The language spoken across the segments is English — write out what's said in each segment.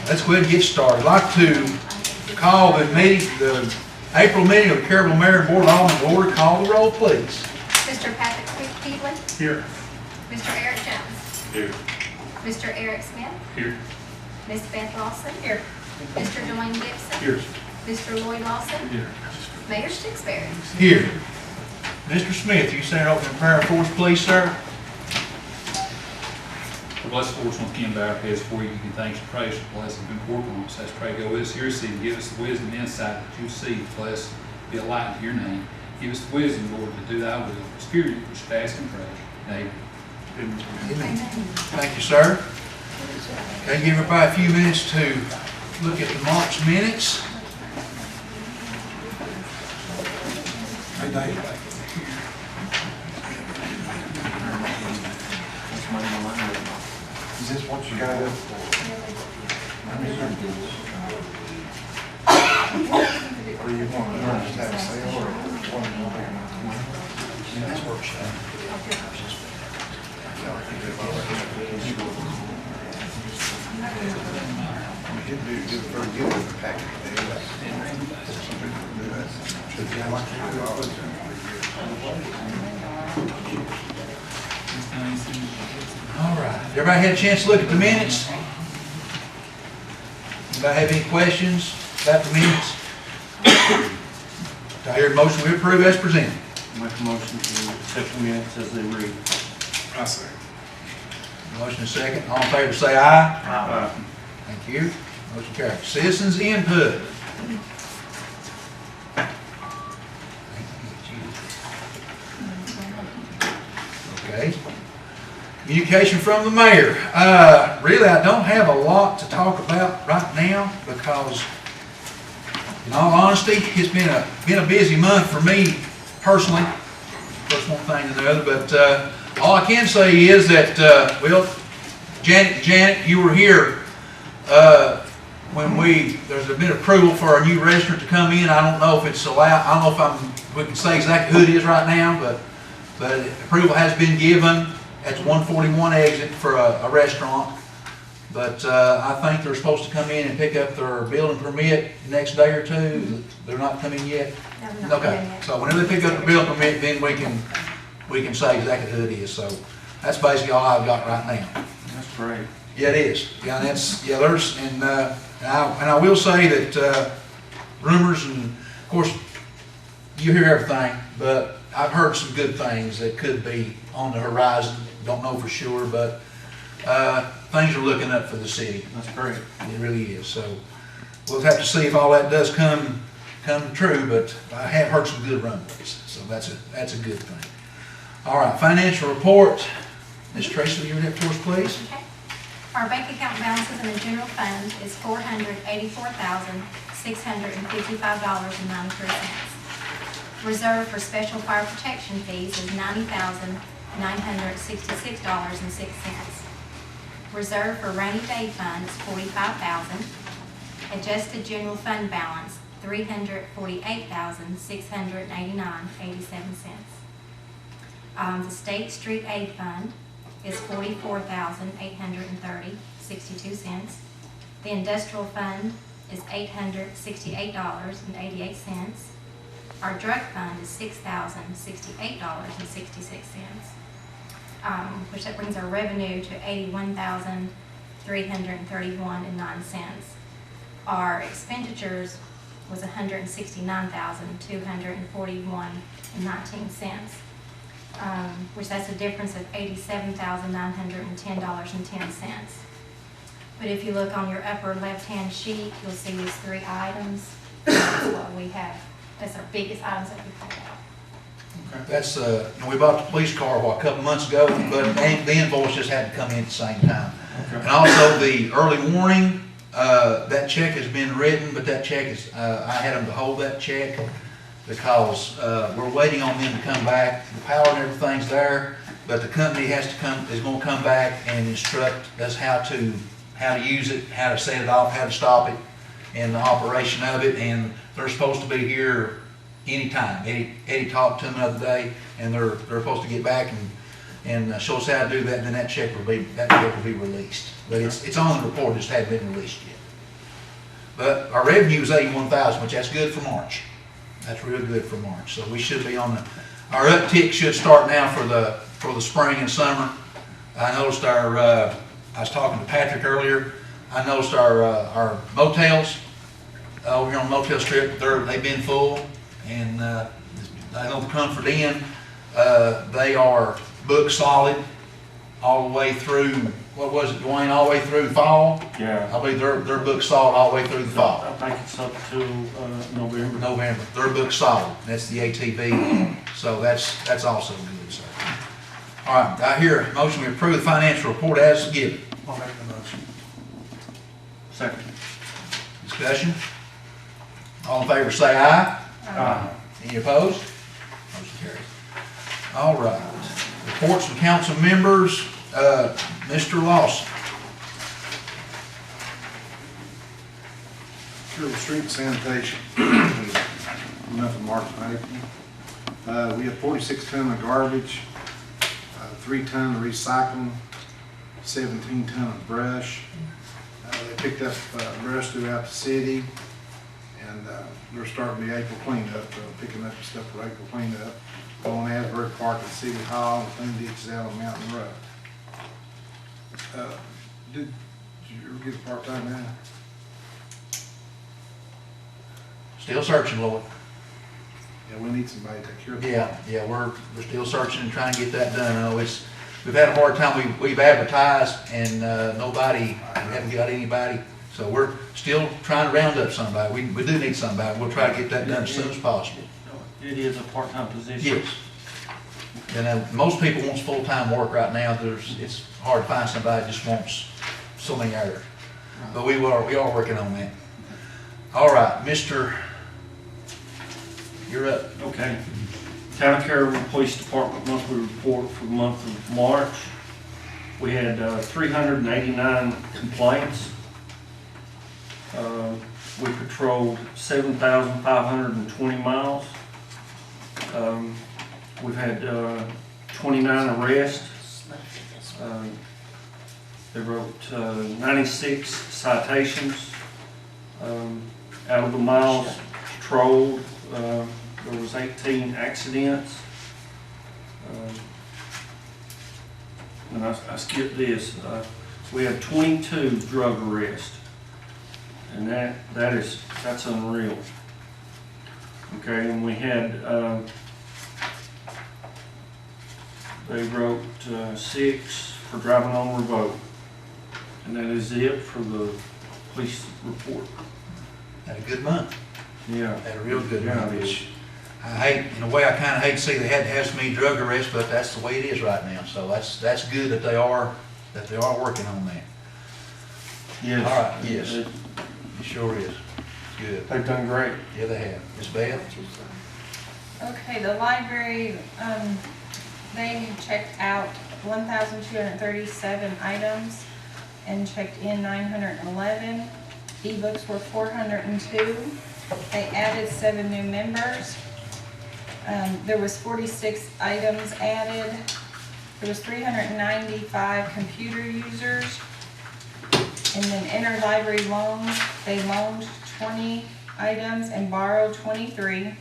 let's go ahead and get started. I'd like to call the meeting, the April meeting of the Caryville Mayor and Board of Aldermen to order. Call the roll, please. Mr. Patrick Peebly. Here. Mr. Eric Jones. Here. Mr. Eric Smith. Here. Miss Beth Lawson. Here. Mr. Dwayne Gibson. Here. Mr. Lloyd Lawson. Here. Mayor Stixberry. Here. Mr. Smith, you say an opening prayer for us, please, sir? The blessed Lord's one came by our heads for you. You can thanks and praise for blessing and work on us. Let's pray, go with us here, see, and give us the wisdom and insight that you see. Bless, be a light to your name. Give us the wisdom, Lord, to do thy will. Spirit, which fast and pray. Amen. Amen. Thank you, sir. Okay, give everybody a few minutes to look at the March minutes. Hey, Dave. Is this what you got up for? Or you want to just have a sale or one That's workshop. You'd do very good with the package. All right. Everybody had a chance to look at the minutes? Anybody have any questions about the minutes? Do I hear a motion we approve as presented? Make a motion to accept the minutes as they read. I say. Motion and second. All in favor say aye. Aye. Thank you. Motion carries. Citizens input. Okay. Communication from the mayor. Really, I don't have a lot to talk about right now because, in all honesty, it's been a busy month for me personally. First one thing to the other, but all I can say is that, well, Janet, you were here when there's been approval for a new restaurant to come in. I don't know if it's allowed. I don't know if we can say exactly who it is right now, but approval has been given at the 141 exit for a restaurant. But I think they're supposed to come in and pick up their building permit the next day or two. They're not coming yet. Okay, so whenever they pick up the building permit, then we can say exactly who it is. So that's basically all I've got right now. That's great. Yeah, it is. Yeah, there's and I will say that rumors, and of course you hear everything, but I've heard some good things that could be on the horizon. Don't know for sure, but things are looking up for the city. That's great. It really is. So we'll have to see if all that does come true, but I have heard some good rumblings, so that's a good thing. All right, financial report. Ms. Tracy, will you read that for us, please? Okay. Our bank account balances in the general fund is $484,655.93. Reserve for special fire protection fees is $90,966.06. Reserve for rainy day fund is $45,000. Adjusted general fund balance $348,689.87. The State Street Aid Fund is $44,830.62. The Industrial Fund is $868.88. Our Drug Fund is $6,068.66, which that brings our revenue to $81,331.09. Our expenditures was $169,241.19. Which that's a difference of $87,910.10. But if you look on your upper left-hand sheet, you'll see these three items. That's what we have. That's our biggest items that we paid out. Okay. That's we bought the police car a couple months ago, but the invoice just had to come in at the same time. Okay. And also the early warning, that check has been written, but that check is I had them to hold that check because we're waiting on them to come back. The power and everything's there, but the company is going to come back and instruct us how to use it, how to set it off, how to stop it, and the operation of it. And they're supposed to be here anytime. Eddie talked to them the other day, and they're supposed to get back and show us how to do that, and then that check will be released. But it's on the report, just hasn't been released yet. But our revenue is 81,000, which that's good for March. That's real good for March. So we should be on our uptick should start now for the spring and summer. I noticed I was talking to Patrick earlier. I noticed our motels over here on Motel Strip, they've been full, and I know the Comfort Inn, they are booked solid all the way through. What was it, Dwayne? All the way through fall. Yeah. I believe they're booked solid all the way through the fall. I think it's up to November. November. They're booked solid. That's the ATV. So that's also good, sir. All right. I hear a motion to approve the financial report as given. I'll make the motion. Second. Discussion. All in favor say aye. Aye. Any opposed? Motion carries. All right. Reports from council members. Mr. Lawson. Sure, the street sanitation, month of March and April. We have 46 ton of garbage, 3 ton of recycling, 17 ton of brush. They picked up brush throughout the city, and they're starting the April cleanup, picking up stuff for April cleanup. Going to Asbury Park at City Hall, and clean ditches out on Mountain Road. Did you ever get a part-time now? Still searching, Lloyd. Yeah, we need somebody to take care of that. Yeah, we're still searching and trying to get that done. I know we've had a hard time. We've advertised and we haven't got anybody. So we're still trying to round up somebody. We do need somebody. We'll try to get that done as soon as possible. It is a part-time position. Yes. And most people want full-time work right now. It's hard to find somebody that just wants so many hours. But we are working on that. All right, Mr. You're up. Okay. Town of Caryville Police Department monthly report for the month of March. We had 389 complaints. We patrolled 7,520 miles. We've had 29 arrests. They wrote 96 citations. Out of the miles patrolled, there was 18 accidents. And I skipped this. We had 22 drug arrests, and that's unreal. Okay, and we had they wrote 6 for driving on revoke, and that is it for the police report. Had a good month. Yeah. Had a real good Yeah, month. it is. Which I hate, in a way, I kind of hate to see they had to have so many drug arrests, but that's the way it is right now. So that's good that they are working on that. Yes. All right, yes. They- It sure is. Good. They've done great. Yeah, they have. Ms. Beth? Okay, the library, they checked out 1,237 items and checked in 911. Ebooks were 402. They added 7 new members. There was 46 items added. There was 395 computer users. And then interlibrary loans, they loaned 20 items and borrowed 23.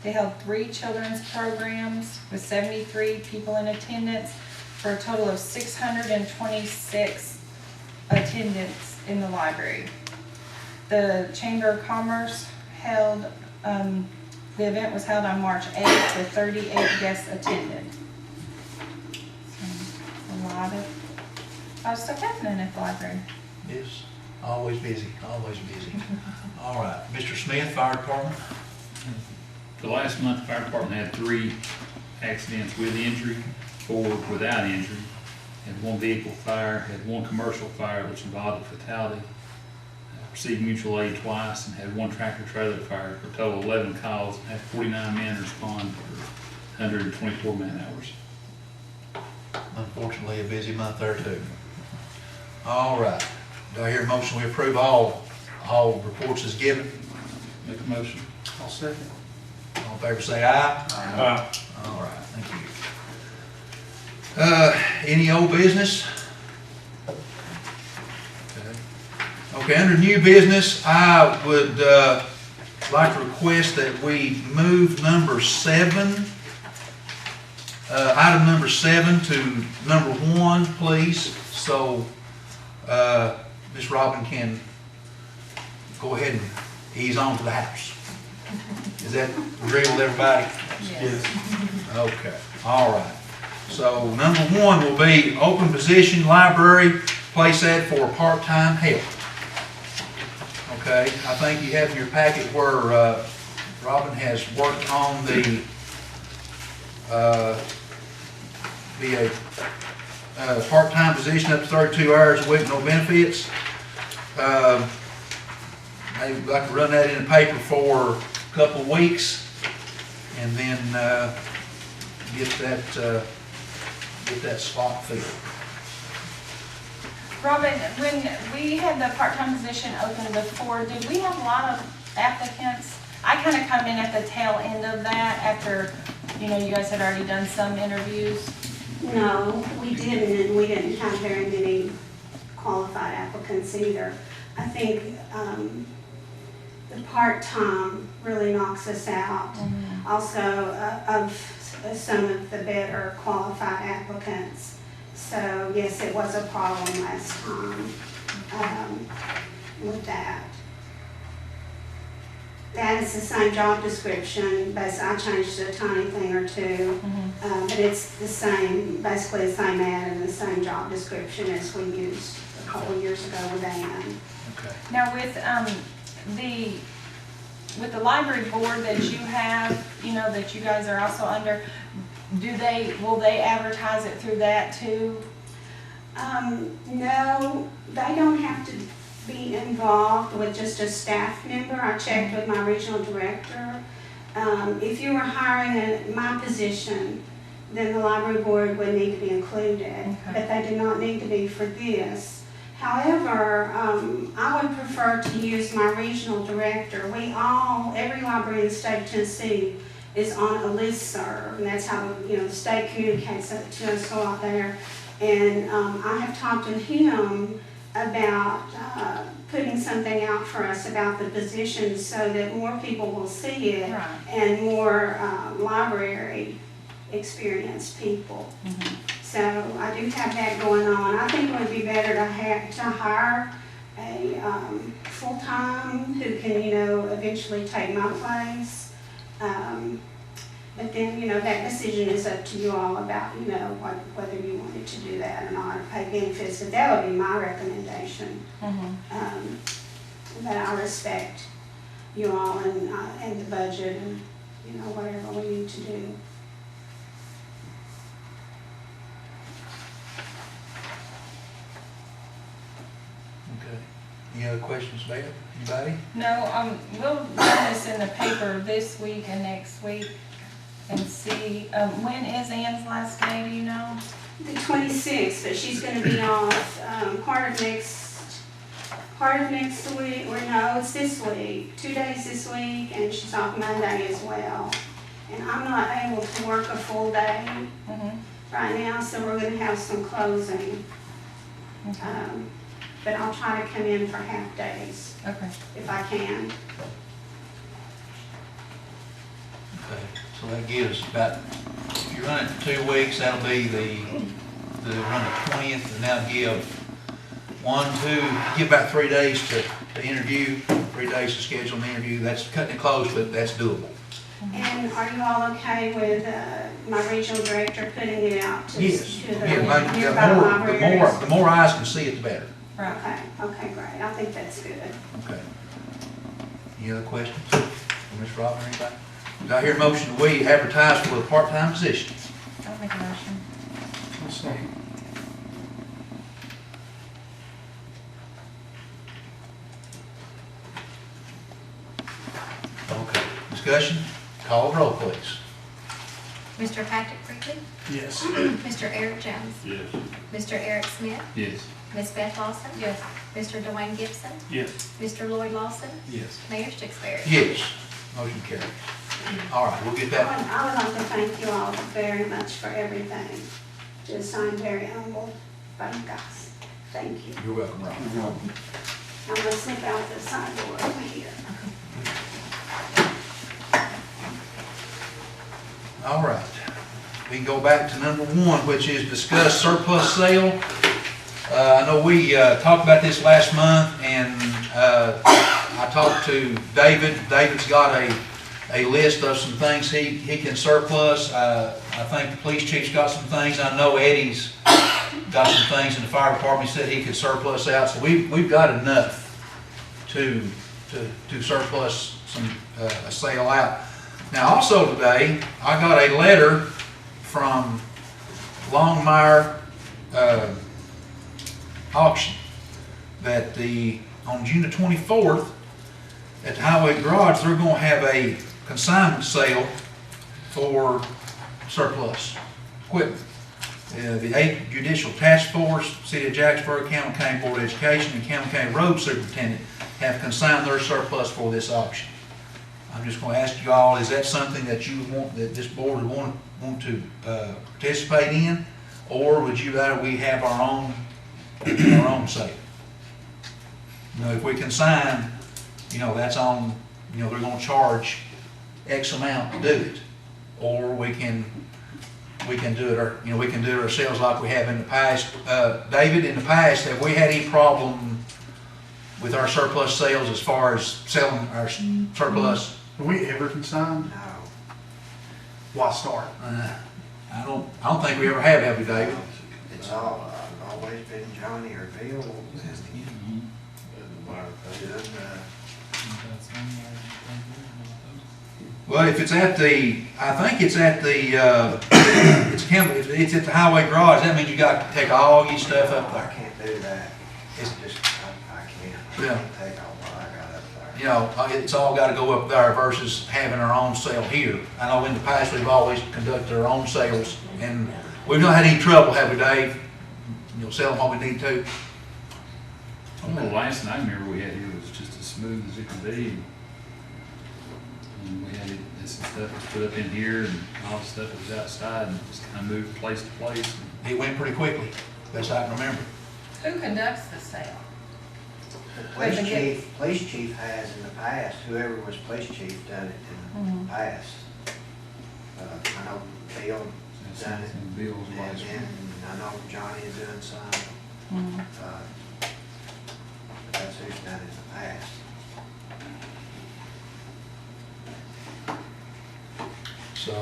They held 3 children's programs with 73 people in attendance for a total of 626 attendance in the library. The Chamber of Commerce held, the event was held on March 8th with 38 guests attended. So, a lot of stuff happening at the library. Yes. Always busy, always busy. All right. Mr. Smith, Fire Department? The last month, the fire department had 3 accidents with injury, 4 without injury. Had 1 vehicle fire, had 1 commercial fire which involved a fatality. Received mutual aid twice, and had 1 tractor trailer fire for a total of 11 calls. Had 49 men respond for 124 man hours. Unfortunately, a busy month there too. All right. Do I hear a motion we approve all reports as given? Make a motion. I'll second. All in favor say aye. Aye. All right, thank you. Any old business? Okay. Okay, under new business, I would like to request that we move number 7, item number 7 to number 1, please, so Ms. Robin can go ahead and ease on to the house. Is that agreeable with everybody? Yes. Okay, all right. So number 1 will be open position, library, place ad for part-time help. Okay, I think you have in your packet where Robin has worked on the part-time position up to 32 hours a week, no benefits. Maybe we'd like to run that in the paper for a couple of weeks and then get that spot filled. Robin, when we had the part-time position open before, did we have a lot of applicants? I kind of come in at the tail end of that after, you guys had already done some interviews. No, we didn't, and we didn't have very many qualified applicants either. I think the part-time really knocks us out. Mm-hmm. Also, of some of the better qualified applicants. So, yes, it was a problem last time with that. That is the same job description, but I changed a tiny thing or two. Mm-hmm. But it's the same, basically the same ad and the same job description as we used a couple of years ago with Ann. Okay. Now with the library board that you have, that you guys are also under, will they advertise it through that too? No, they don't have to be involved with just a staff member. I checked with my regional director. If you were hiring my position, then the library board would need to be included, Okay. but they do not need to be for this. However, I would prefer to use my regional director. Every library in the state of Tennessee is on a listserv, and that's how, the state communicates it to us go out there. And I have talked with him about putting something out for us about the positions so that more people will see it. Right. And more library experienced people. Mm-hmm. So I do have that going on. I think it would be better to hire a full-time who can, eventually take my place. But then, that decision is up to you all about, whether you wanted to do that or not, or pay benefits. But that would be my recommendation. Mm-hmm. But I respect you all and the budget and, whatever we need to do. Okay. Any other questions, Beth? Anybody? No, we'll run this in the paper this week and next week and see, when is Ann's last day, do you know? The 26th, but she's gonna be off, part of next week, or no, it's this week, 2 days this week, and she's off Monday as well. And I'm not able to work a full day Mm-hmm. right now, so we're gonna have some closing. Okay. But I'll try to come in for half days Okay. if I can. Okay, so that gives about, if you run it for 2 weeks, that'll be run the 20th, and that'll give give about 3 days to interview, 3 days to schedule an interview. That's cutting it close, but that's doable. And are you all okay with my regional director putting it out to Yes. the Yeah, nearby libraries? the more eyes can see it, the better. Right. Okay, great. I think that's good. Okay. Any other questions for Ms. Robin or anybody? Do I hear a motion that we advertise for the part-time positions? I'll make a motion. Okay. Discussion? Call the roll, please. Mr. Patrick Quigley? Yes. Mr. Eric Jones? Yes. Mr. Eric Smith? Yes. Ms. Beth Lawson? Yes. Mr. Dwayne Gibson? Yes. Mr. Lloyd Lawson? Yes. Mayor Stixberry? Yes. Motion carries. All right, we'll get that. I would like to thank you all very much for everything. Just, I'm very humbled by you guys. Thank you. You're welcome, Robin. I'm gonna slip out the side door over here. All right. We can go back to number 1, which is discuss surplus sale. I know we talked about this last month, and I talked to David. David's got a list of some things he can surplus. I think the police chief's got some things. I know Eddie's got some things in the fire department he said he could surplus out. So we've got enough to surplus some a sale out. Now also today, I got a letter from Longmire auction that on June the 24th at the Highway Garage, they're going to have a consignment sale for surplus equipment. The 8th Judicial Task Force, City of Jacksboro, Campbell County Board of Education, and Campbell County Road Superintendent have consigned their surplus for this auction. I'm just going to ask you all, is that something that you want, that this board would want to participate in, or would you rather we have our own sale? You know, if we consign, you know, that's on, you know, they're going to charge X amount to do it, or we can do it, or, you know, we can do it ourselves like we have in the past. David, in the past, have we had any problem with our surplus sales as far as selling our surplus? Have we ever consigned? No. Why start? I don't think we ever have we, David? It's always been Johnny or Bill. Well, if it's at the, I think it's at the, if it's at the Highway Garage, that means you got to take all your stuff up I there. can't do that. It's- I can't. Yeah. I can't take all what I got up there. You know, it's all got to go up there versus having our own sale here. I know in the past, we've always conducted our own sales, and we've not had any trouble, have we, Dave? You know, selling what we need to. Well, the last thing I remember we had here was just as smooth as it could be. And we had this stuff was put up in here, and all the stuff that was outside, and just kind of moved place to place. It went pretty quickly, best I can remember. Who conducts the sale? The police chief has in the past, whoever was police chief done it in the past. I know Bill done it, And Bill's and last then one. I know Johnny is doing some. But that's who's done it in the past. So,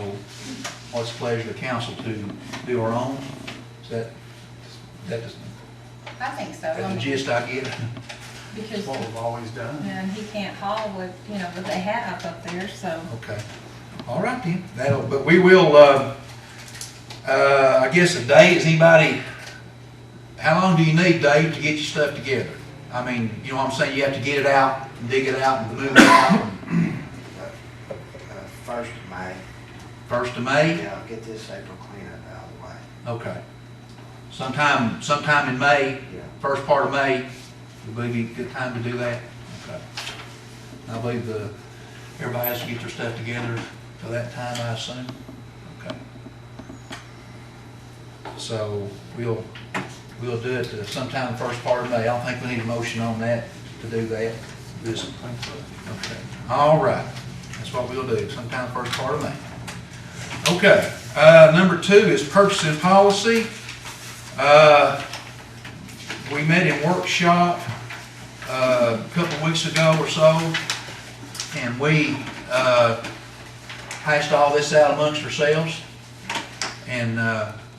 what's the pleasure of the council to do our own? Is that I think so. the gist I get? Because, What we've always done. and he can't haul what, you know, what they have up there, so. Okay. All right then. But we will, I guess a day, is anybody, how long do you need, Dave, to get your stuff together? I mean, you know what I'm saying? You have to get it out and dig it out and move it out. First of May, 1st of May? yeah, I'll get this April cleanup out of the way. Okay. Sometime in May, Yeah. first part of May, would be a good time to do that? Okay. I believe everybody has to get their stuff together for that time, I assume? Okay. So we'll do it sometime first part of May. I don't think we need a motion on that to do that. Okay. All right. That's what we'll do, sometime first part of May. Okay. Number 2 is purchasing policy. We met in workshop a couple of weeks ago or so, and we hashed all this out amongst ourselves, and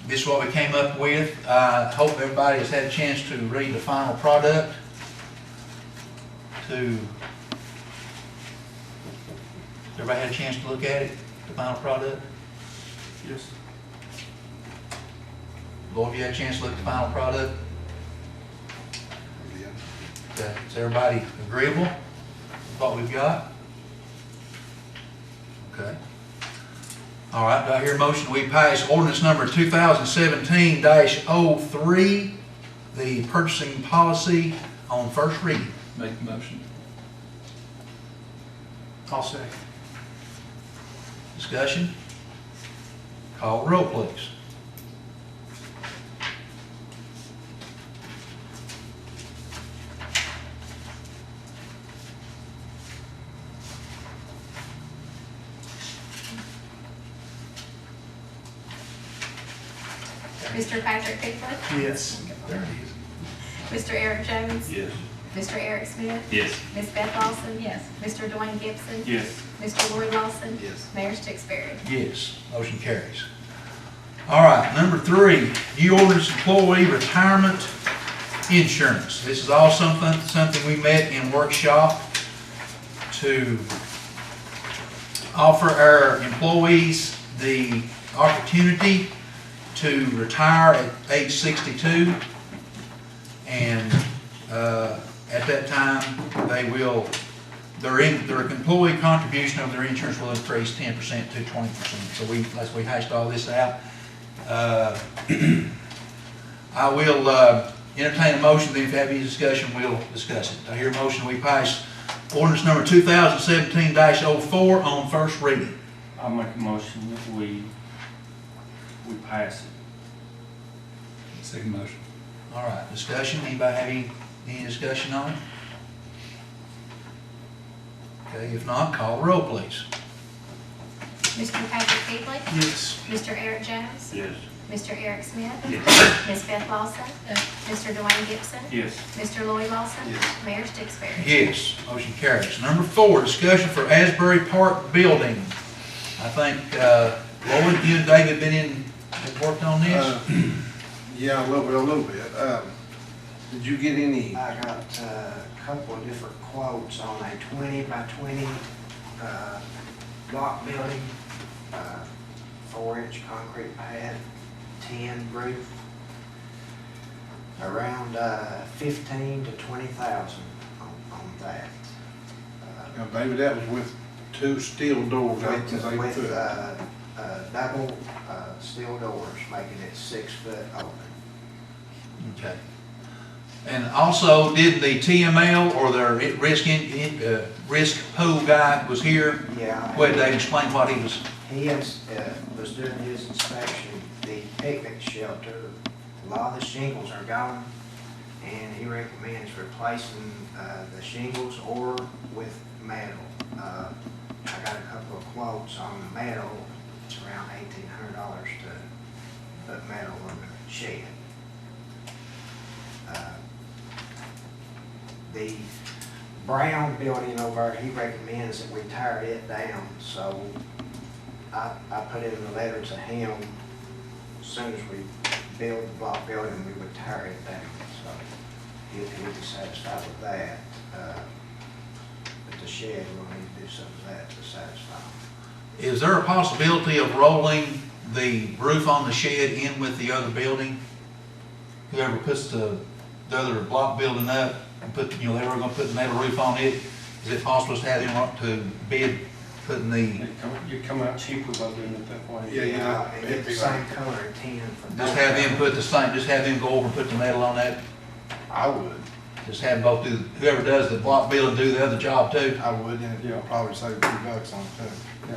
this is what we came up with. I hope everybody has had a chance to read the final product. Everybody had a chance to look at it, the final product? Yes. Lord, have you had a chance to look at the final product? Okay. Is everybody agreeable with what we've got? Okay. All right, do I hear a motion we pass ordinance number 2017-03, the purchasing policy on first reading? Make the motion. I'll say. Discussion? Call the roll, please. Mr. Patrick Pickler? Yes. There it is. Mr. Eric Jones? Yes. Mr. Eric Smith? Yes. Ms. Beth Lawson? Yes. Mr. Dwayne Gibson? Yes. Mr. Lloyd Lawson? Yes. Mayor Stixberry? Yes, motion carries. All right, number 3, new ordinance employee retirement insurance. This is all something we met in workshop to offer our employees the opportunity to retire at age 62. And at that time, their employee contribution of their insurance will increase 10% to 20%. So as we hashed all this out, I will entertain a motion, then if you have any discussion, we'll discuss it. I hear a motion, we pass ordinance number 2017-04 on first reading. I'll make a motion that we pass it. Second motion. All right, discussion, anybody have any discussion on it? Okay, if not, call the roll, please. Mr. Patrick Pickler? Yes. Mr. Eric Jones? Yes. Mr. Eric Smith? Yes. Ms. Beth Lawson? Mr. Dwayne Gibson? Yes. Mr. Lloyd Lawson? Yes. Mayor Stixberry? Yes, motion carries. Number 4, discussion for Asbury Park building. I think, Lloyd, you and David have worked on this? Yeah, a little bit. Did you get any, I got a couple of different quotes on a 20 by 20 block building, 4-inch concrete pad, 10 roof, around 15 to 20,000 on that. now, David, that was with 2 steel doors, With, 8 with foot. double steel doors, making it 6 foot open. Okay. And also, did the TML or the risk pool guy was here? Yeah. Go ahead, Dave, explain what he was. He was doing his inspection, the picnic shelter, a lot of the shingles are gone, and he recommends replacing the shingles or with metal. I got a couple of quotes on the metal. It's around $1,800 to put metal on the shed. The brown building over, he recommends that we tear it down, so I put in a letter to him, as soon as we build the block building, we would tear it down, so he'll be satisfied with that. But the shed, we'll need to do some of that to satisfy him. Is there a possibility of rolling the roof on the shed in with the other building? Whoever puts the other block building up and put, they were gonna put the metal roof on it, is it possible to have them to bid putting the, You come out cheaper by doing it that way. Yeah, And get the same color and tin for both. just have them put the same, just have them go over and put the metal on that? I would, Just have them both do, whoever does the block building do the other job too? and Yeah. it'd probably save $2 on it too. Yeah.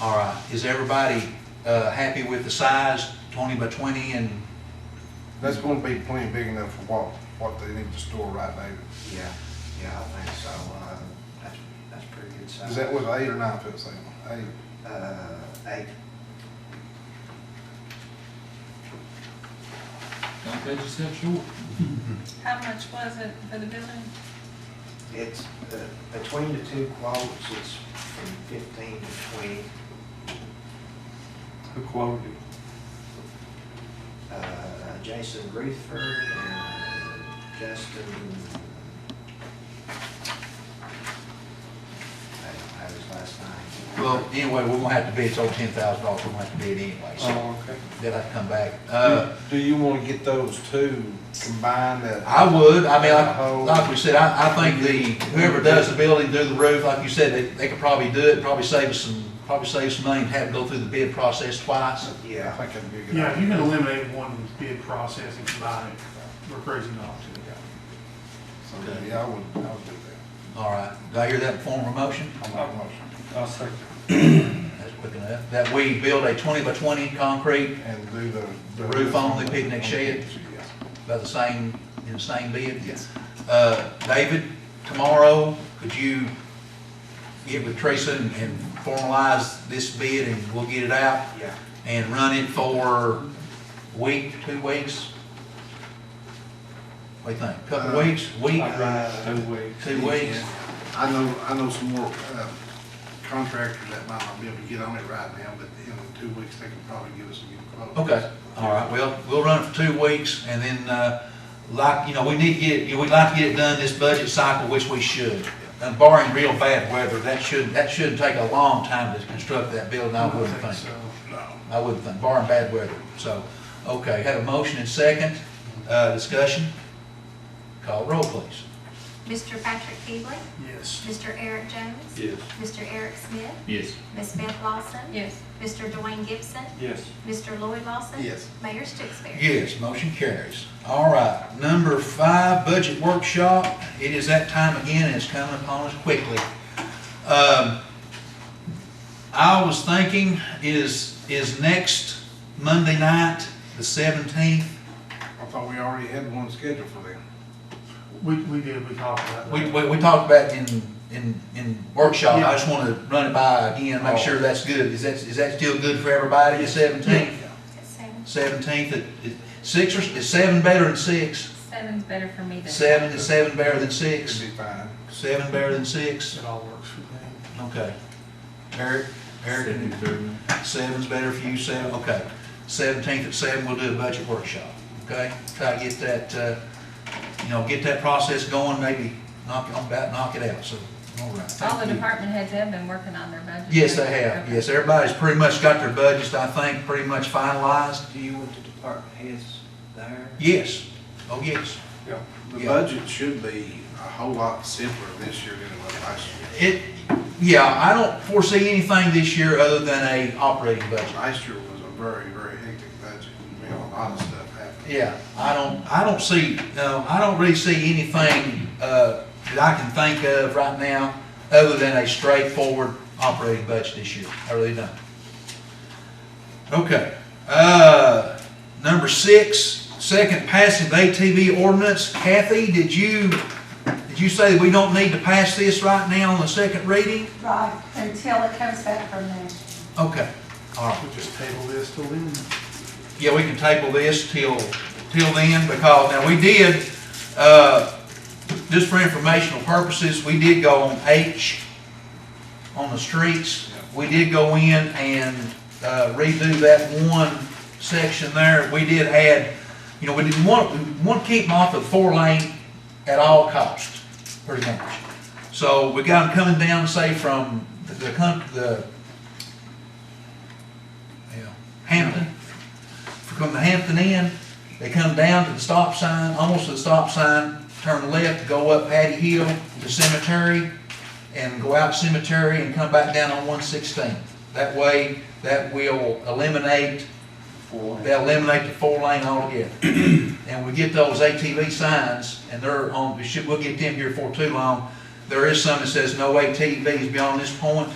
All right, is everybody happy with the size, 20 by 20, and That's gonna be plenty big enough for what they need to store, right, David? Yeah, I think so. That's pretty good size. Is that with 8 or 9 foot ceiling? 8. 8. Don't cut yourself short. How much was it for the building? It's, between the 2 quotes, it's from 15 to 20. Who quoted it? Jason Reefer and Justin, I don't have his last name. well, anyway, we're gonna have to bid, it's over $10,000, we're gonna have to bid anyway, so Oh, okay. they'll have to come back. Do you wanna get those 2 combined at? I would, I mean, like we said, I think whoever does the building, do the roof, like you said, they could probably do it, probably save some money to have to go through the bid process twice. I Yeah, think that'd be a good Yeah, if you idea. can eliminate one bid process and combine it, we're crazy not to. So, yeah, I would do that. All right, do I hear that in form of a motion? I'll make a motion. I'll second. That's quick enough. That we build a 20 by 20 concrete, And do The roof on the picnic shed? Yes. about the same, in the same bid? Yes. David, tomorrow, could you get with Teresa and formalize this bid and we'll get it out Yeah. and run it for a week, 2 weeks? What do you think? Couple weeks, week, 2 weeks. 2 weeks? I know some more contractors that might not be able to get on it right now, but in 2 weeks, they can probably give us a good quote. Okay, all right, well, we'll run it for 2 weeks, and then, like, you know, we need to get, we'd like to get it done this budget cycle, which we should. And barring real bad weather, that shouldn't take a long time to construct that building, I wouldn't think. so. No. I wouldn't think, barring bad weather, so, okay, have a motion and second, discussion. Call roll, please. Mr. Patrick Keeley, Yes. Mr. Eric Jones, Yes. Mr. Eric Smith, Yes. Ms. Beth Lawson, Yes. Mr. Dwayne Gibson, Yes. Mr. Lloyd Lawson. Yes. Mayor Stixberry. Yes, motion carries. All right, number 5, budget workshop. It is that time again, and it's coming upon us quickly. I was thinking, is next Monday night, the 17th? I thought we already had one scheduled for them. We did, we talked about We that. talked about in workshop. I just want to run it by again, make sure that's good. Is that still good for everybody, the 17th? At 7. 17th, is 7 better than 6? 7's better for me than. 7 better than It'd 6? be fine. 7 better than 6? It all works for me. Okay. Eric, 7's better for you, 7, okay. 17th at 7, we'll do a budget workshop, okay? Try to get that, get that process going, maybe knock it out, so, all right. All Thank the you. department heads have been working on their budget. Yes, they have, yes, everybody's pretty much got their budgets, I think, pretty much finalized. Do you want the department heads there? Yes, oh, yes. The Yeah. budget should be a whole lot simpler this year than it was last year. I don't foresee anything this year other than a operating budget. Last year was a very, very hectic budget. We had a lot of stuff happening. Yeah, I don't really see anything, that I can think of right now other than a straightforward operating budget this year. I really don't. Okay, number 6, second passing of the ATV ordinance. Kathy, did you say that we don't need to pass this right now on the second reading? Right, until it comes back from them. Okay, all right. We'll just table this till then. Yeah, we can table this till then, because now we did, just for informational purposes, we did go on H on the streets. We did go in and redo that one section there. We did add, we didn't want to keep them off of the 4-lane at all costs, pretty much. So we got them coming down, say, from the Hampton. From the Hampton Inn, they come down to the stop sign, almost to the stop sign, turn left, go up Patty Hill to Cemetery, and go out Cemetery and come back down on 116. That way, that will eliminate the 4-lane altogether. And we get those ATV signs, and they're on, we'll get them here before too long. There is some that says no ATVs beyond this point.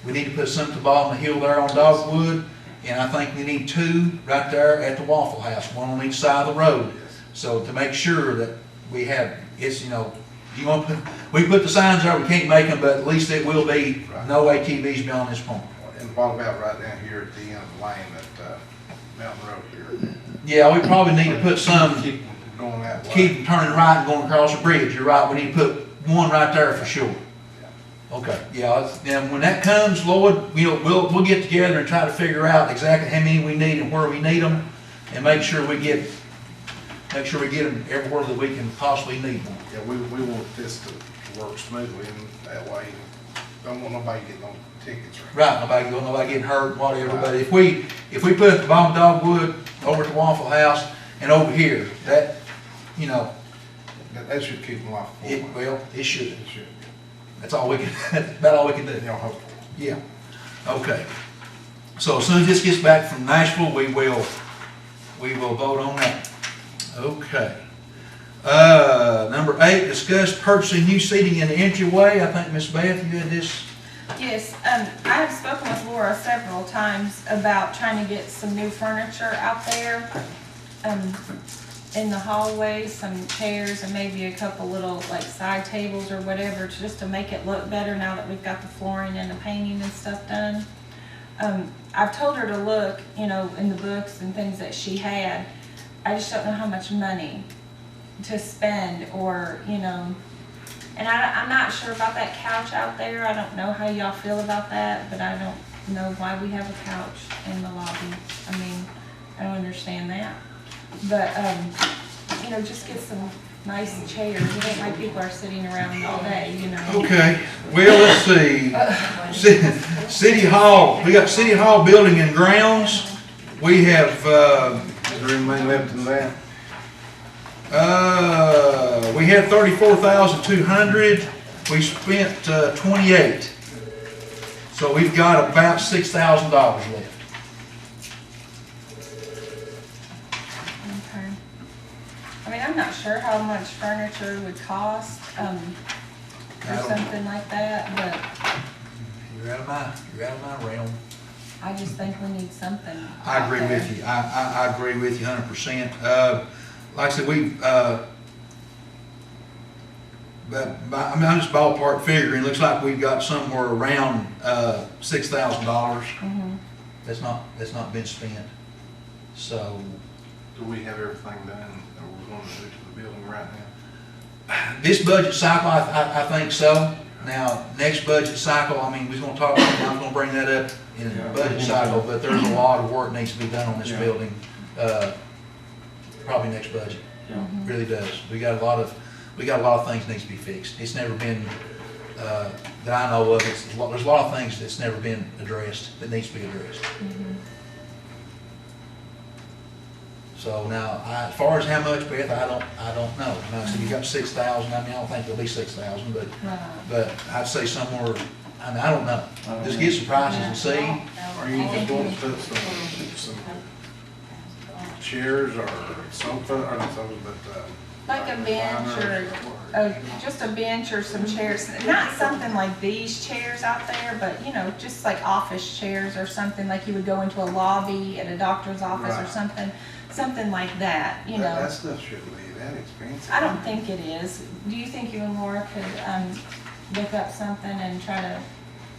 We need to put some at the bottom of the hill there on Dogwood. And I think we need 2 right there at the Waffle House, one on each side of the road. So to make sure that we have, we put the signs there, we can't make them, but at least it will be no ATVs beyond this point. And what about right down here at the end of the lane at Mountain Road here? Yeah, we probably need to put some, Keep them going that way. keep them turning right and going across the bridge. You're right, we need to put one right there for sure. Okay, yeah, and when that comes, Lloyd, we'll get together and try to figure out exactly how many we need and where we need them, and make sure we get them everywhere that we can possibly need them. Yeah, we want this to work smoothly, and that way, don't want nobody getting no tickets. Right, nobody getting hurt, whatever, but if we put it the bottom of Dogwood, over at the Waffle House, and over here, that That should keep them off. it should. It should. That's all we can, that's about all we can do. You know, hopefully. Yeah, okay. So as soon as this gets back from Nashville, we will vote on that. Okay. Number 8, discuss purchasing new seating in the entryway. I think Miss Beth, you had this. Yes, I have spoken with Laura several times about trying to get some new furniture out there. in the hallway, some chairs and maybe a couple little like side tables or whatever, just to make it look better now that we've got the flooring and the painting and stuff done. I've told her to look, you know, in the books and things that she had. I just don't know how much money to spend, or, you know, and I'm not sure about that couch out there. I don't know how y'all feel about that, but I don't know why we have a couch in the lobby. I mean, I don't understand that. But, you know, just get some nice chairs. It ain't like people are sitting around all day, you know. Okay, well, let's see. City Hall, we got City Hall building and grounds. We have, Is there anything left in that? we had 34,200. We spent 28. So we've got about $6,000 left. Okay. I mean, I'm not sure how much furniture would cost, or I don't- something like that, but You're out of my realm. I just think we need something. I agree out there. with you. I agree with you 100%. Like I said, I mean, I'm just ballpark figuring. Looks like we've got somewhere around $6,000. Mhm. That's not been spent. So Do we have everything done that we're going to do to the building right now? this budget cycle, I think so. Now, next budget cycle, I mean, we're going to talk. I'm going to bring that up in the budget cycle, but there's a lot of work needs to be done on this building. Probably next budget. Mhm. Really does. We got a lot of things needs to be fixed. It's never been, that I know of, there's a lot of things that's never been addressed, that needs to be addressed. Mhm. So now, as far as how much, Beth, I don't know. Now, so you got 6,000, I mean, I don't think it'll be 6,000, Right. but I'd say somewhere, I mean, I don't know. Just get some prices and see. Are you going to put some chairs or sofa, or not sofa, but, Like a bench or, just a bench or some chairs, not something like these chairs out there, but, you know, just like office chairs or something, like you would go into a lobby at a doctor's office or Right. something like that, you know. That stuff shouldn't be that expensive. I don't think it is. Do you think you and Laura could, look up something and try to,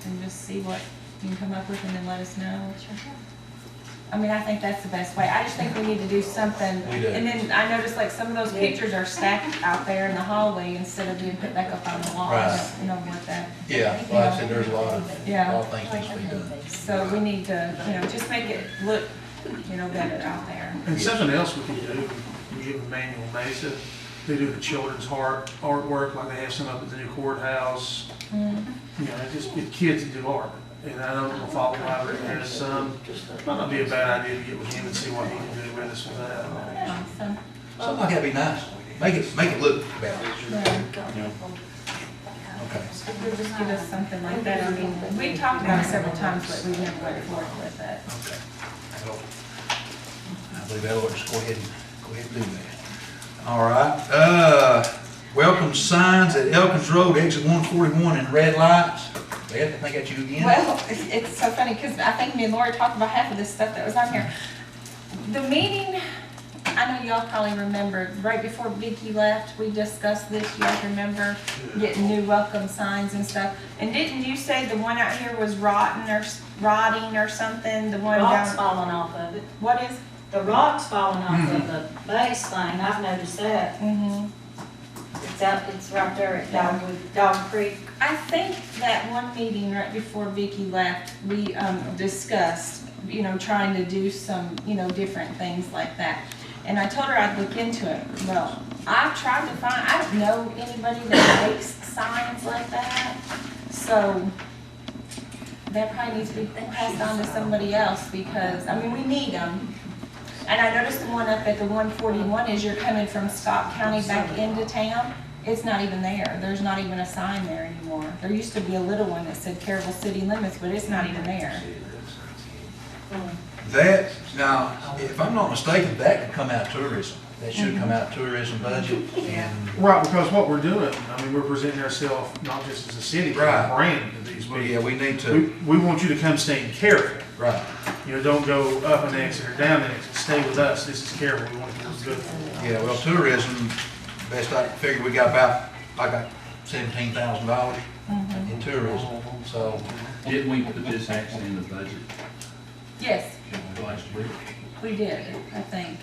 and just see what you can come up with and then let us know? I mean, I think that's the best way. I just think we need to do something. We do. And then I noticed like some of those pictures are stacked out there in the hallway instead of being put back up on the wall. I Right. don't know what that. Yeah, like I said, there's a lot of things needs to be done. So we need to, you know, just make it look, you know, better out there. And something else we can do, we give Emmanuel Mesa, they do the children's artwork, like they have some up at the new courthouse. Mhm. You know, just get kids to do art. And I know we'll follow library there some. Might not be a bad idea to get with him and see what he can do with us with that. Awesome. Something like that'd be nice. Make it look better. Yeah. Okay. If you'll just give us something like that, I mean, we've talked about it several times, but we've never went forward with it. Okay. I believe that'll just go ahead and do that. All right. Welcome signs at Elkins Road, exit 141 and red lights. Beth, I think that's you again. Well, it's so funny, because I think me and Lori talked about half of this stuff that was on here. The meeting, I know y'all probably remember, right before Vicki left, we discussed this, you guys remember, getting new welcome signs and stuff. And didn't you say the one out here was rotting or something, the one Rock's down? falling off of it. What is? The rock's falling off of the base thing, I've noticed that. Mm-hmm. It's right there at Dog Creek. I think that one meeting right before Vicki left, we discussed, you know, trying to do some, you know, different things like that. And I told her I'd look into it. Well, I've tried to find, I don't know anybody that makes signs like that. So that probably needs to be passed on to somebody else because, I mean, we need them. And I noticed the one up at the 141 as you're coming from Scott County back into town. It's not even there. There's not even a sign there anymore. There used to be a little one that said Caryville City Limits, but it's not even there. That, now, if I'm not mistaken, that could come out of tourism. That should come out of tourism budget and, Right, because what we're doing, I mean, we're presenting ourselves not just as a city, but as a brand to these people. yeah, we need to, We want you to come stay in Caryville. right. You know, don't go up an exit or down an exit, stay with us, this is Caryville, we want to good. Yeah, well, tourism, best I can figure, we got about, I got $17,000 in tourism, so. Didn't we put this actually in the budget Yes, last week? we did, I think.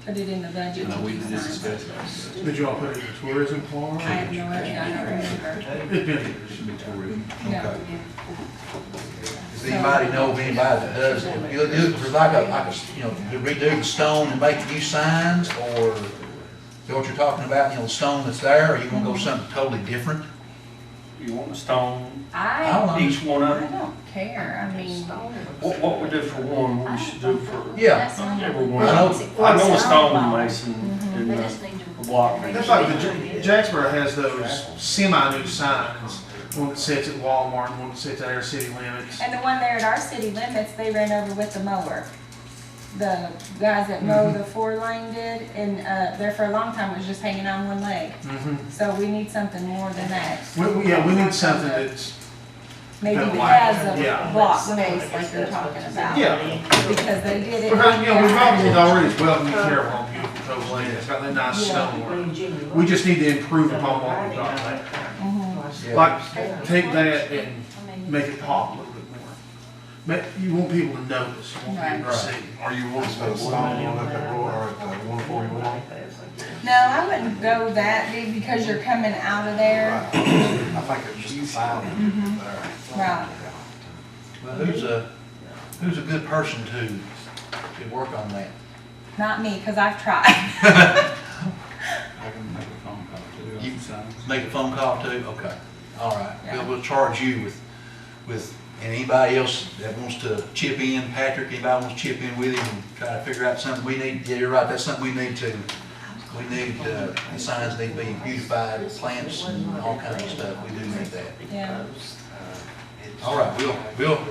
Put it in the budget. No, we to be just signed. discussed it. Did y'all put it in the tourism form? I have no idea, I don't remember. It's been It should be tourism. No. Okay. Does anybody know of anybody that does it? You do it for like a, you know, to redo the stone and make new signs, or you know what you're talking about, you know, the stone that's there, or you gonna go something totally different? You want a stone, I don't know. each one of I them? don't care, I mean, What we do for one, we should do for Yeah, everyone. I know. I know a stone mason Mm-hmm. in They the just need to. block. That's like the Jacksboro has those semi-new signs, one that sits at Walmart and one that sits at our city limits. and the one there at our city limits, they ran over with the mower. The guys that mow the 4-lane did, and, there for a long time was just hanging on one leg. Mhm. So we need something more than that. Yeah, we need something that's, Maybe Kinda that like- has yeah. a block base like you're talking about. yeah. Because they did it. Because, you know, we've always already welcome you care on beautiful Cove Lane, it's got that nice stonework. We just need to improve upon what we've got there. Mhm. yeah. Like, take that and make it pop a little bit more. But you want people to notice, you want people to see. Or you want to put a stone up at Roy, or at 141? No, I wouldn't go that big because you're coming out of there. I think it's just a sign there. Right. Well, who's a good person to work on that? Not me, because I've tried. I can make a phone call to You- the signs. Make a phone call too? Okay, all right. Yeah. We'll charge you with, and anybody else that wants to chip in, Patrick, anybody wants to chip in with him and try to figure out something we need, yeah, you're right, that's something we need, the signs need to be beautified, plants and all kinds of stuff, we do need that. Yeah. All right,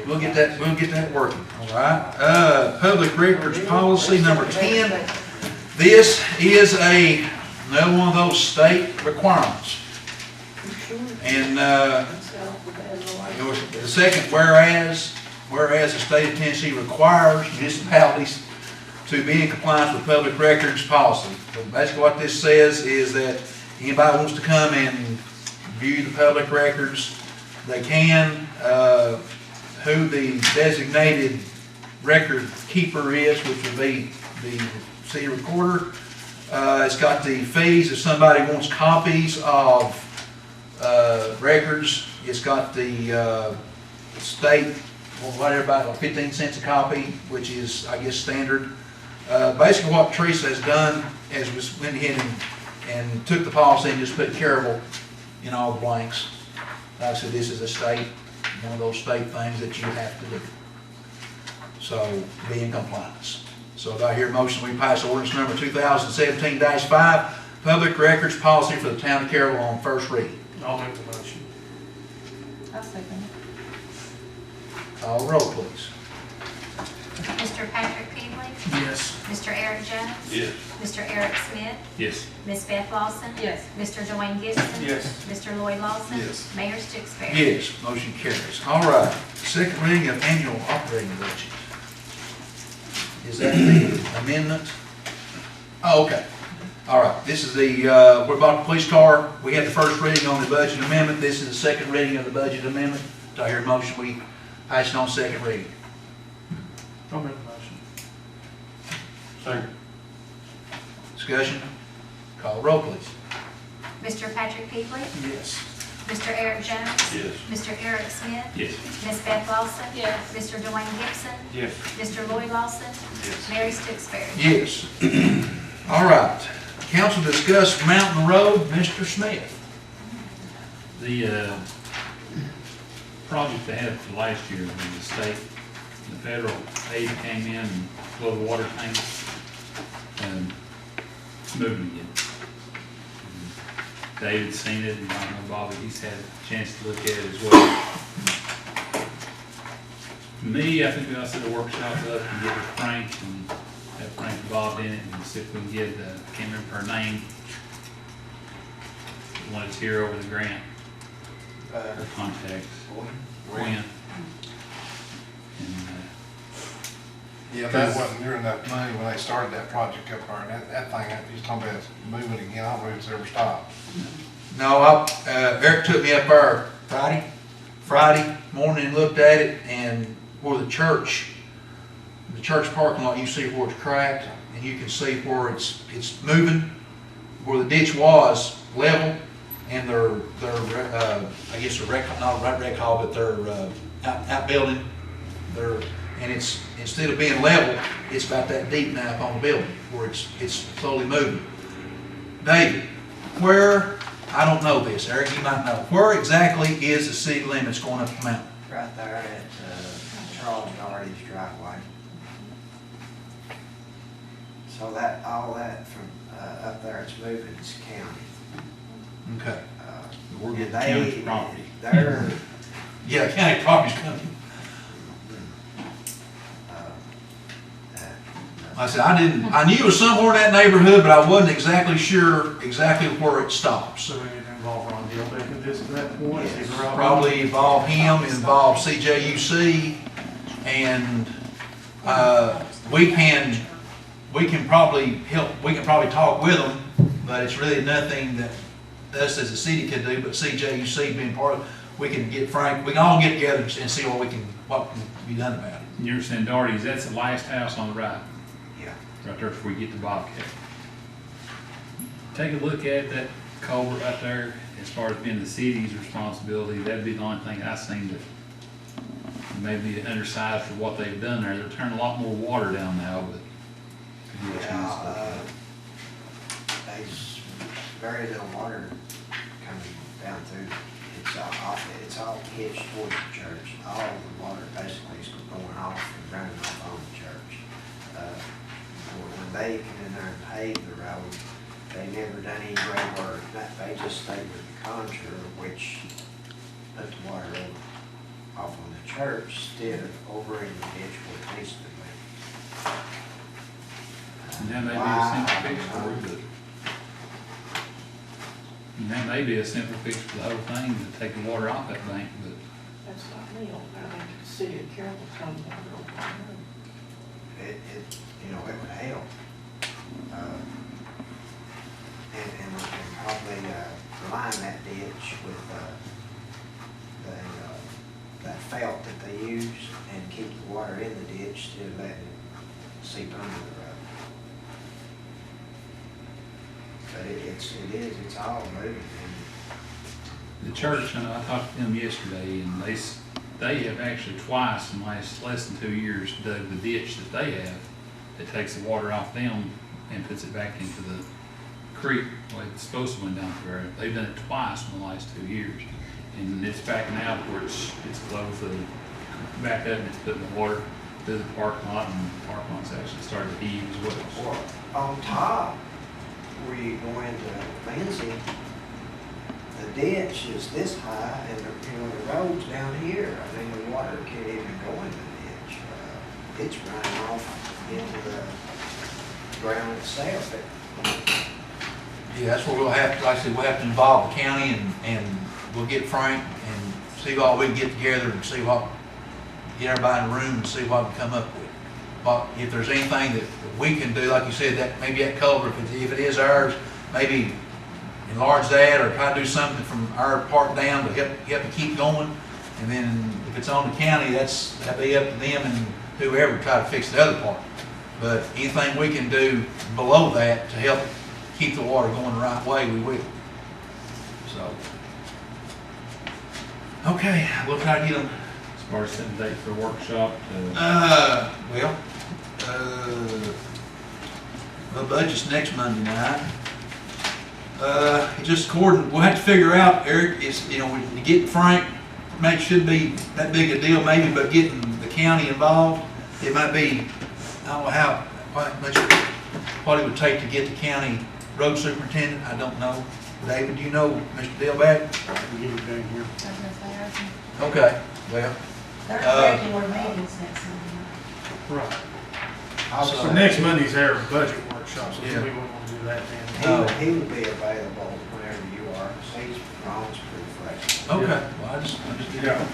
we'll get that working, all right? Public records policy number 10. This is another one of those state requirements. And, the second, whereas the state of Tennessee requires municipalities to be in compliance with public records policy. So basically what this says is that anybody wants to come and view the public records, they can. Who the designated record keeper is, which would be the city recorder. It's got the fees if somebody wants copies of records. It's got the state, well, whatever, about 15 cents a copy, which is, I guess, standard. Basically what Teresa has done is was went ahead and took the policy and just put caryville in all the blanks. Like I said, this is a state, one of those state things that you have to do. So, be in compliance. So do I hear a motion, we pass ordinance number 2017-5, public records policy for the town of Caryville on first reading. I'll make the motion. I'll second Call the roll, please. Mr. Patrick Peavy, Yes. Mr. Eric Jones, Yes. Mr. Eric Smith, Yes. Ms. Beth Lawson, it. Yes. Mr. Dwayne Gibson. Yes. Mr. Lloyd Lawson. Yes. Mayor Stixberry. Yes, motion carries. All right, second reading of annual operating budget. Is that the amendment? Oh, okay. All right, this is the, we're about the police car. We had the first reading on the budget amendment. This is the second reading of the budget amendment. Do I hear a motion, we pass it on second reading? I'll make the motion. Second. Discussion? Call the roll, please. Mr. Patrick Peavy, Yes. Mr. Eric Jones. Yes. Mr. Eric Smith, Yes. Ms. Beth Lawson. Yes. Mr. Dwayne Gibson, Yes. Mr. Lloyd Lawson. Yes. Mary Stixberry. Yes. All right. Council discussed Mountain Road, Mr. Smith. The project they had for last year, when the state, the federal aid came in and flooded the water tanks, and it's moving again. And David's seen it, and I know Bobby, he's had a chance to look at it as well. To me, I think we ought to set a workshop up and get with Frank and have Frank involved in it and see if we can get, I can't remember her name, the one that's here over the grant. Her contacts. Gwen. And Yeah, that wasn't near enough money when they started that project up there, and that thing, he's talking about moving again, I don't know if it's ever stopped. No, Eric took me up there Friday morning and looked at it, and where the church parking lot, you see where it's cracked, and you can see where it's moving, where the ditch was level, and their I guess not a rec hall, but their outbuilding, and it's, instead of being level, it's about that deep now up on the building, where it's slowly moving. David, where, I don't know this, Eric, you might know, where exactly is the city limits going up the mountain? Right there at Charles Doherty's driveway. So that, all that from up there, it's moving, it's county. Okay. We're And getting county property. They're, Yeah, county property's coming. I said, I knew it was somewhere in that neighborhood, but I wasn't exactly sure exactly where it stops. So we need to involve Ron Hill back in this at that point. Yes. He's around. Probably involve him, involve CJUC, and, we can probably help, we can probably talk with them, but it's really nothing that us as a city could do, but CJUC being part of, we can get Frank, we can all get together and see what can be done about it. You're saying Doherty's, that's the last house on the right, yeah. right there before you get to Bobcat. Take a look at that culvert right there, as far as being the city's responsibility, that'd be the only thing I seen that maybe undersized for what they've done there. They're turning a lot more water down now, but. There's very little water coming down through. It's all pitched towards the church. All the water basically is going off and running off on the church. When they come in there and pave the road, they never done any great work. They just stayed with the contour, which put the water off on the church instead of over in the ditch where it needs to be. And that may be a simple fix for it, but. And that may be a simple fix for the whole thing, to take the water off that bank, but. That's not me, I think the city of Caryville comes down there. It it would help. And we can probably line that ditch with that felt that they use and keep the water in the ditch instead of letting it seep under the road. But it's all moving. The church, I know, I talked to them yesterday, and they have actually twice in the last less than 2 years dug the ditch that they have, that takes the water off them and puts it back into the creek, like it's supposed to went down through there. They've done it twice in the last 2 years. And it's backing out where it's close to back up, and it's putting the water through the parking lot, and the parking lot's actually started to heave as well. Or on top, where you go into Lindsay, the ditch is this high, and the road's down here. I mean, the water can't even go in the ditch. It's running off into the ground itself. Yeah, that's where we'll have to, like I said, we'll have to involve the county, and we'll get Frank and see what we can get together and see what, get everybody in the room and see what we come up with. But if there's anything that we can do, like you said, that maybe that culvert, if it is ours, maybe enlarge that or try to do something from our part down to help it keep going. And then if it's on the county, that'd be up to them and whoever to try to fix the other part. But anything we can do below that to help keep the water going the right way, we will. So, okay, we'll try to get them. As far as setting date for a workshop, The budget's next Monday night. Just according, we'll have to figure out, Eric, is, to get Frank, shouldn't be that big a deal maybe, but getting the county involved, it might be, I don't know what it would take to get the county road superintendent, I don't know. David, do you know Mr. Dillback? Okay, well. They're regular meetings next Monday. Right. So- So next Monday's our budget workshop, so we Yeah. won't want to do that then. He would be available whenever you are, because Ron's pretty flexible. Okay, well, I just Yeah.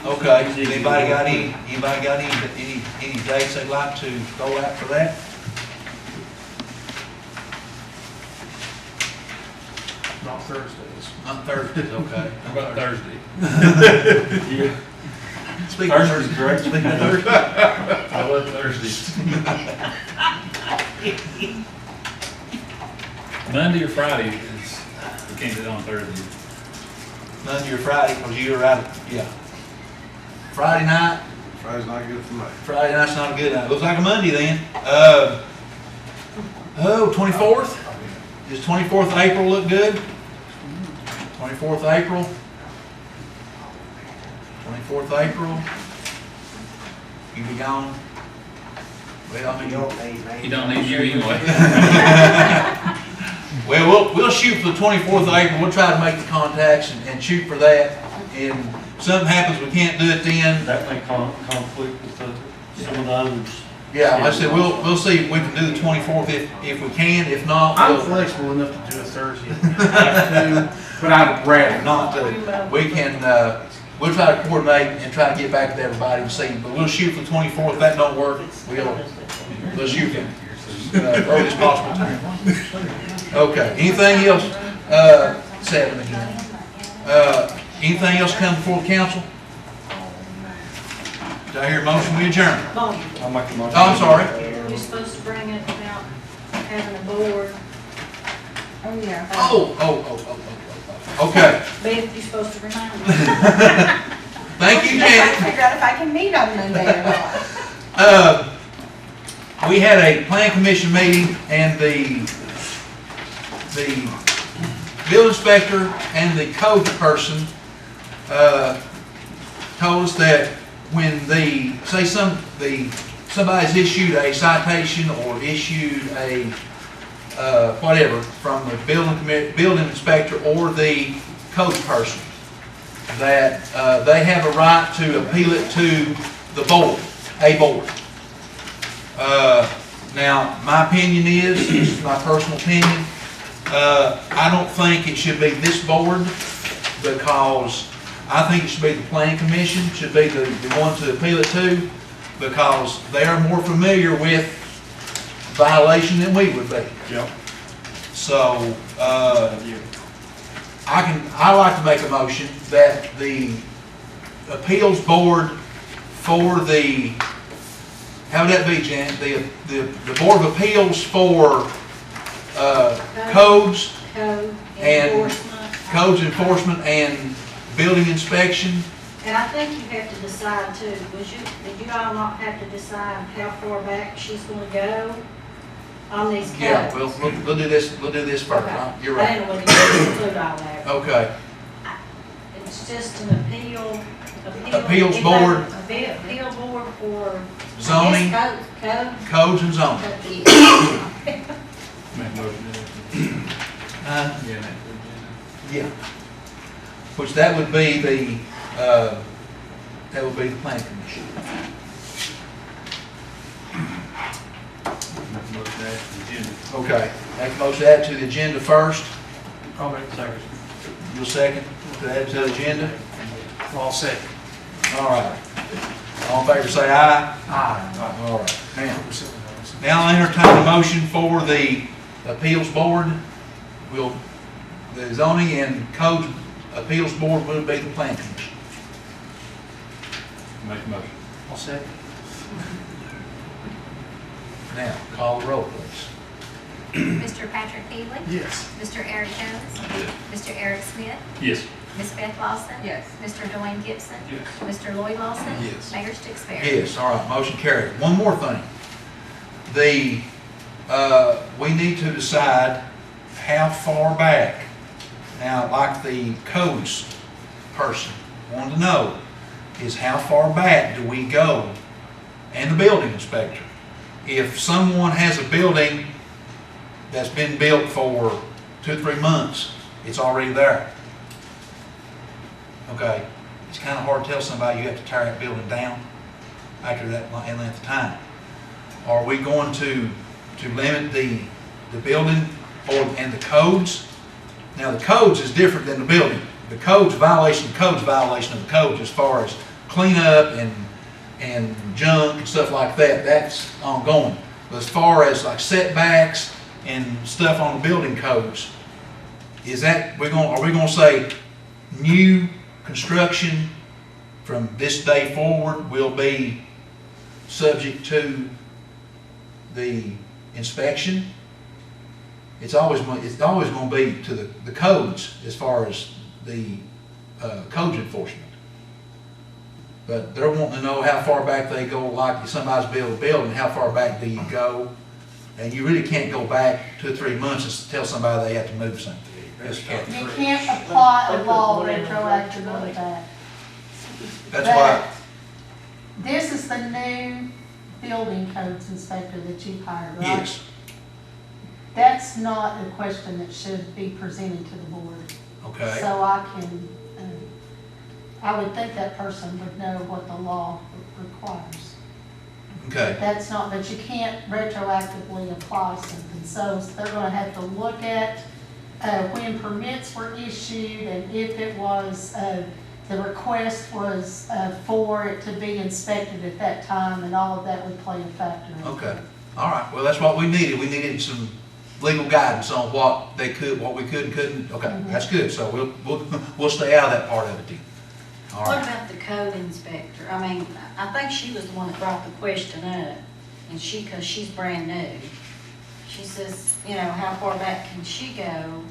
Okay, He's easy to anybody got work any dates they'd like to throw out for that? Not Thursdays. Not Thursdays, okay. How about Thursday? Yeah. Speaking of Thursday's great. Speaking of Thursday. I love Thursdays. Monday or Friday is, we can't do it on Thursday. Monday or Friday, because you're out, yeah. Friday night, Friday's not good for me. Friday night's not a good night. Looks like a Monday then. 24th? Does 24th April look good? 24th April? 24th April? You be gone? Well, I You mean, don't need me. You don't need you anyway. well, we'll shoot for the 24th of April. We'll try to make the contacts and shoot for that. And if something happens, we can't do it then. That may conflict with some of the others. Yeah, like I said, we'll see if we can do the 24th if we can. If not, I'm we'll flexible enough to do a Thursday, if I have to, but I'd rather not to. We can, we'll try to coordinate and try to get back to everybody and see. But we'll shoot for the 24th. If that don't work, we'll shoot for early as possible time. Okay, anything else? 7 again. Anything else come before the council? Do I hear a motion? We adjourn. Bob, I'll make a motion. Oh, I'm sorry. you're supposed to bring it about having a board. Oh, yeah. Oh. Okay. Beth, you're supposed to remind me. Thank you, I Janet. figure out if I can meet on Monday or not. We had a plan commission meeting and the bill inspector and the code person told us that when somebody's issued a citation or issued a whatever from the building inspector or the code person, that they have a right to appeal it to the board, a board. Now, my opinion is, this is my personal opinion, I don't think it should be this board, because I think it should be the planning commission, should be the one to appeal it to, because they are more familiar with violation than we would be. Yep. So, I like to make a motion that the appeals board for the, how would that be, Jan? The Board of Appeals for codes Code and enforcement. codes enforcement and building inspection. And I think you have to decide too, did you all not have to decide how far back she's gonna go on these codes? Yeah, we'll do this first, Okay. right? You're I right. didn't want to include all that. Okay, It's just an Appeals board. Appeal board for. Zoning. I guess codes and zoning. Code. Make a motion to Uh, yeah, Yeah. Which that would be the planning commission. make a motion to add to the agenda. Okay, make a motion to add to the agenda first. I'll make Second. You'll second to add to the agenda. all set. All right. All in favor say aye. Aye. All right. Now I'll entertain a motion for the appeals board. The zoning and code appeals board will be the planning commission. Make a motion. All set. Now, call the roll, please. Mr. Patrick Healy? Yes. Mr. Eric Jones? Mr. Eric Smith? Yes. Ms. Beth Lawson? Yes. Mr. Dwayne Gibson? Yes. Mr. Lloyd Lawson? Yes. Mayor Stixberry? Yes, all right, motion carried. One more thing. We need to decide how far back. Now, like the codes person wanted to know, is how far back do we go, and the building inspector. If someone has a building that's been built for 2 or 3 months, it's already there. Okay, it's kind of hard to tell somebody you have to tear that building down after that length of time. Are we going to limit the building and the codes? Now, the codes is different than the building the code's violation of the code as far as cleanup and junk and stuff like that, that's ongoing. But as far as like setbacks and stuff on the building codes, is that, are we gonna say new construction from this day forward will be subject to the inspection? It's always gonna be to the codes as far as the codes enforcement. But they're wanting to know how far back they go, like if somebody's built a building, how far back do you go? And you really can't go back 2 or 3 months and tell somebody they have to move something. Just can't. You can't apply a law retroactively back. That's why, This is the new building codes inspector that you hired, right? yes, That's not a question that should be presented to the board. okay, So I can, I would think that person would know what the law requires. okay, That's not, but you can't retroactively apply something. So they're gonna have to look at when permits were issued and if it was, the request was for it to be inspected at that time, and all of that would play a factor in it. okay. All right, well, that's what we needed. We needed some legal guidance on what they could, what we could and couldn't. Okay, that's good. So we'll stay out of that part of it then. All What right. about the code inspector? I mean, I think she was the one that brought the question up, and because she's brand new. She says, you know, how far back can she go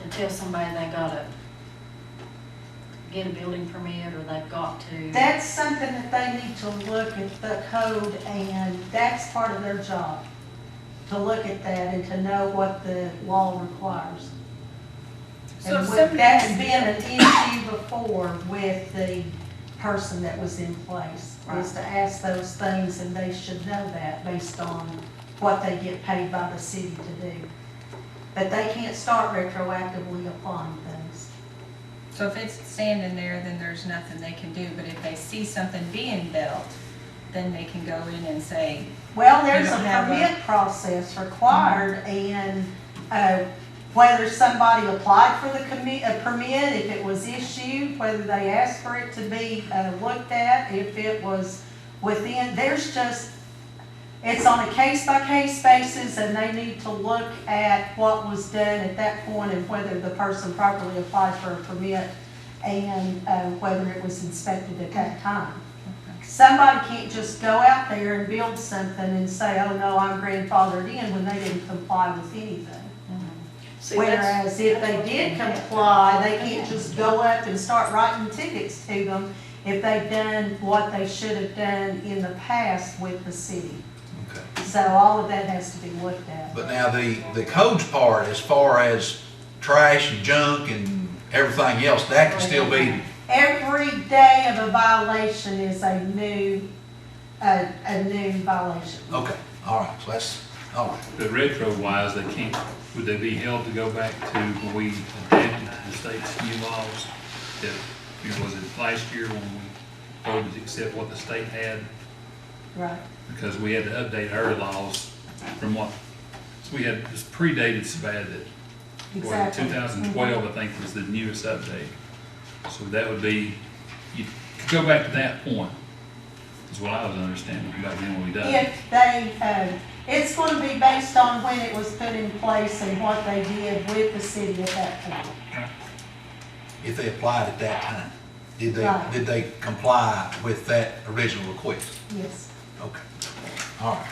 to tell somebody they gotta get a building permit, or they've got to? That's something that they need to look at the code, and that's part of their job, to look at that and to know what the law requires. So And if with- somebody- that's been an issue before with the person that was in place, is to ask those things, and they should know that based on what they get paid by the city to do. But they can't start retroactively applying things. So if it's standing there, then there's nothing they can do, but if they see something being built, then they can go in and say, Well, there's You a don't have a- permit process required, and whether somebody applied for the permit, if it was issued, whether they asked for it to be looked at, if it was within, it's on a case-by-case basis, and they need to look at what was done at that point and whether the person properly applied for a permit and whether it was inspected at that time. Somebody can't just go out there and build something and say, oh no, I'm grandfathered in, when they didn't comply with anything. Mm-hmm. Whereas if they did comply, they can't just go up and start writing tickets to them if they've done what they should have done in the past with the city. Okay. So all of that has to be looked at. But now the codes part, as far as trash and junk and everything else, that can still be, Every day of a violation is a new violation. okay, all right, so that's, all right. But retro-wise, they can't, would they be held to go back to when we adapted to the state's new laws? That, you know, was it last year when we voted to accept what the state had? Right. Because we had to update our laws from what, so we had, this predated so bad that, what, Exactly. 2012, I think, was the newest update. So that would be, you could go back to that point, is what I was understanding back then when we done it. If they, it's going to be based on when it was put in place and what they did with the city at that point. If they applied at that time, did Right. they comply with that original request? Yes. Okay, all right.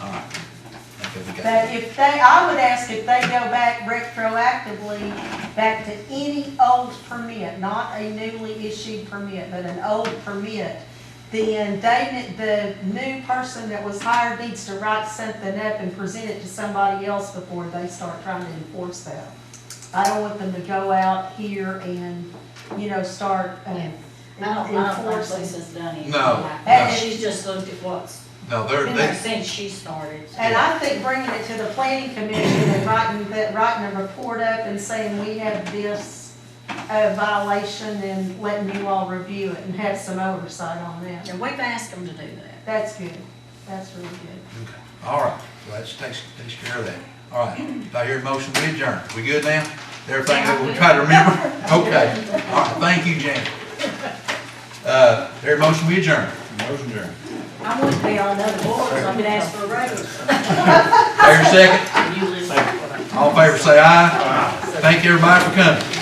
All right. Okay, we got But it. if they, I would ask if they go back retroactively, back to any old permit, not a newly issued permit, but an old permit, then the new person that was hired needs to write something up and present it to somebody else before they start trying to enforce that. I don't want them to go out here and, start I don't think enforcing. Lisa's done anything No, like no. that. She's just looked at what's No, been there they, since she started. And I think bringing it to the planning commission and writing a report up and saying we have this violation and letting you all review it and have some oversight on that. And we've asked them to do that. That's good. That's really good. okay, all right, so that takes care of that. All right, if I hear a motion, we adjourn. We good now? Everything that we try to remember? Okay. All right, thank you, Janet. Their motion we adjourn. Motion adjourned. I want to be on another board, so I can ask for a raise. Fair second? All in favor say aye. Thank you everybody for coming.